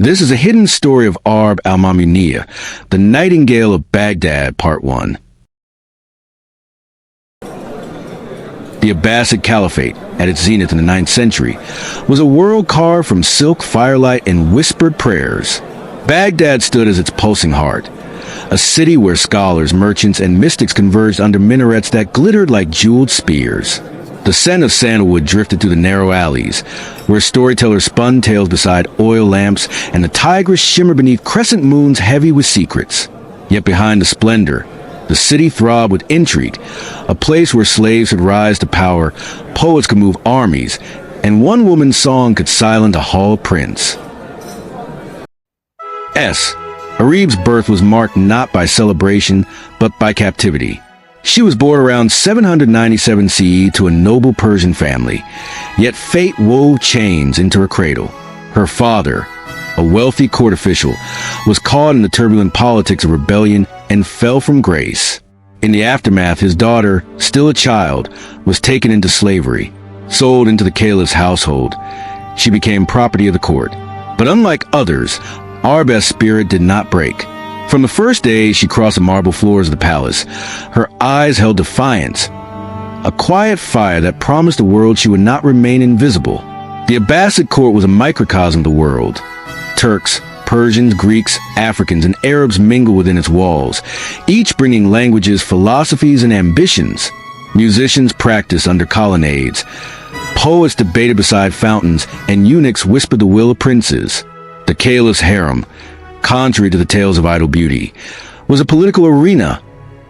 This is a hidden story of Arīb al-Mamuniyah, the Nightingale of Baghdad, Part 1. The Abbasid Caliphate, at its zenith in the 9th century, was a world carved from silk, firelight, and whispered prayers. Baghdad stood as its pulsing heart, a city where scholars, merchants, and mystics converged under minarets that glittered like jeweled spears. The scent of sandalwood drifted through the narrow alleys, where storytellers spun tales beside oil lamps, and the tigress shimmered beneath crescent moons heavy with secrets. Yet behind the splendor, the city throbbed with intrigue, a place where slaves could rise to power, poets could move armies, and one woman's song could silence a hall prince. Arīb's birth was marked not by celebration, but by captivity. She was born around 797 CE to a noble Persian family, yet fate wove chains into her cradle. Her father, a wealthy court official, was caught in the turbulent politics of rebellion and fell from grace. In the aftermath, his daughter, still a child, was taken into slavery, sold into the caliph's household. She became property of the court. But unlike others, Arīb's spirit did not break. From the first day she crossed the marble floors of the palace, her eyes held defiance, a quiet fire that promised the world she would not remain invisible. The Abbasid court was a microcosm of the world. Turks, Persians, Greeks, Africans, and Arabs mingled within its walls, each bringing languages, philosophies, and ambitions. Musicians practiced under colonnades, poets debated beside fountains, and eunuchs whispered the will of princes. The caliph's harem, contrary to the tales of idle beauty, was a political arena,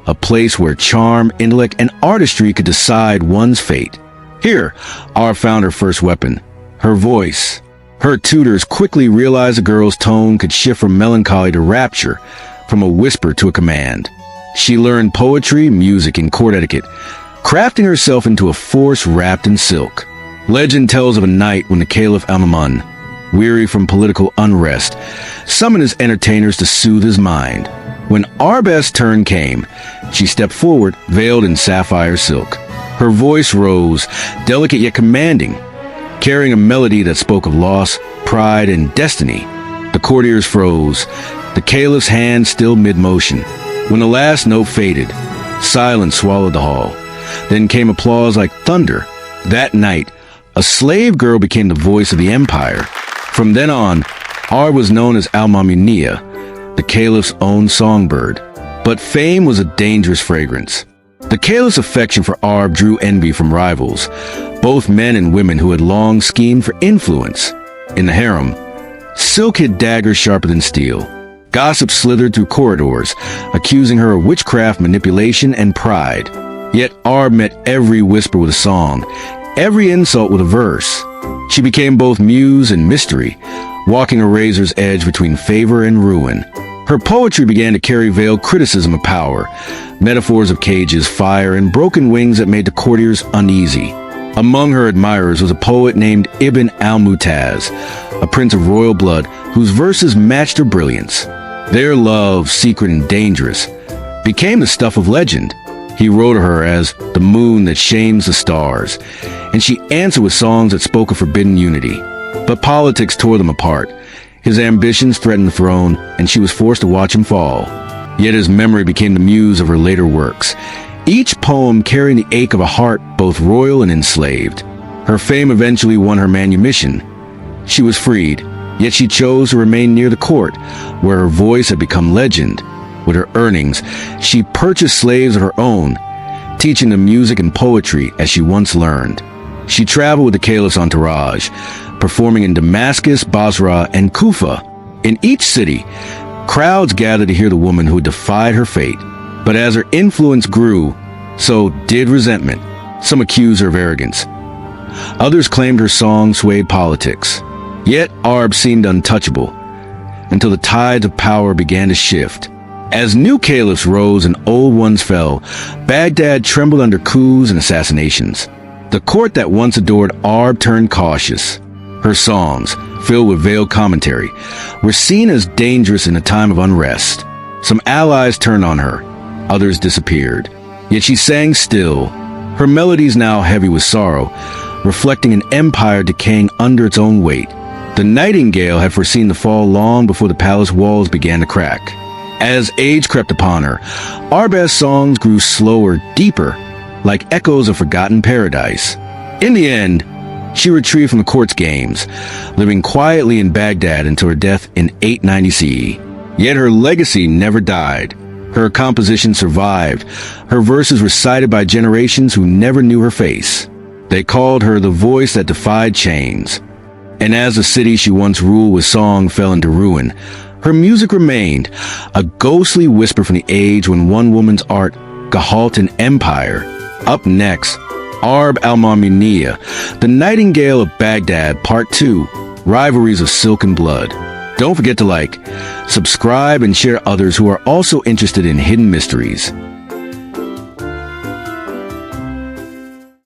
a place where charm, intellect, and artistry could decide one's fate. Here, Arīb found her first weapon, her voice. Her tutors quickly realized a girl's tone could shift from melancholy to rapture, from a whisper to a command. She learned poetry, music, and court etiquette, crafting herself into a force wrapped in silk. Legend tells of a night when the Caliph Al-Mamun, weary from political unrest, summoned his entertainers to soothe his mind. When Arīb's turn came, she stepped forward, veiled in sapphire silk. Her voice rose, delicate yet commanding, carrying a melody that spoke of loss, pride, and destiny. The courtiers froze, the caliph's hand still mid-motion. When the last note faded, silence swallowed the hall. Then came applause like thunder. That night, a slave girl became the voice of the empire. From then on, Arīb was known as al-Mamuniyah, the caliph's own songbird. But fame was a dangerous fragrance. The caliph's affection for Arīb drew envy from rivals, both men and women who had long schemed for influence. In the harem, silk hid daggers sharper than steel. Gossip slithered through corridors, accusing her of witchcraft, manipulation, and pride. Yet Arīb met every whisper with a song, every insult with a verse. She became both muse and mystery, walking a razor's edge between favor and ruin. Her poetry began to carry veiled criticism of power, metaphors of cages, fire, and broken wings that made the courtiers uneasy. Among her admirers was a poet named Ibn al-Mutaz, a prince of royal blood whose verses matched her brilliance. Their love, secret and dangerous, became the stuff of legend. He wrote of her as the moon that shames the stars, and she answered with songs that spoke of forbidden unity. But politics tore them apart. His ambitions threatened the throne, and she was forced to watch him fall. Yet his memory became the muse of her later works, each poem carrying the ache of a heart both royal and enslaved. Her fame eventually won her manumission. She was freed, yet she chose to remain near the court, where her voice had become legend. With her earnings, she purchased slaves of her own, teaching them music and poetry as she once learned. She traveled with the caliph's entourage, performing in Damascus, Basra, and Kufa. In each city, crowds gathered to hear the woman who had defied her fate. But as her influence grew, so did resentment. Some accused her of arrogance. Others claimed her song swayed politics. Yet Arīb seemed untouchable, until the tides of power began to shift. As new caliphs rose and old ones fell, Baghdad trembled under coups and assassinations. The court that once adored Arīb turned cautious. Her songs, filled with veiled commentary, were seen as dangerous in a time of unrest. Some allies turned on her, others disappeared. Yet she sang still, her melodies now heavy with sorrow, reflecting an empire decaying under its own weight. The nightingale had foreseen the fall long before the palace walls began to crack. As age crept upon her, Arbaz's songs grew slower, deeper, like echoes of forgotten paradise. In the end, she retrieved from the court's games, living quietly in Baghdad until her death in 890 CE. Yet her legacy never died. Her composition survived, her verses recited by generations who never knew her face. They called her the voice that defied chains. And as the city she once ruled with song fell into ruin, her music remained, a ghostly whisper from the age when one woman's art could halt an empire. Up next, Arīb al-Marminiya, the Nightingale of Baghdad, Part 2, Rivalries of Silk and Blood. Don't forget to like, subscribe, and share others who are also interested in hidden mysteries.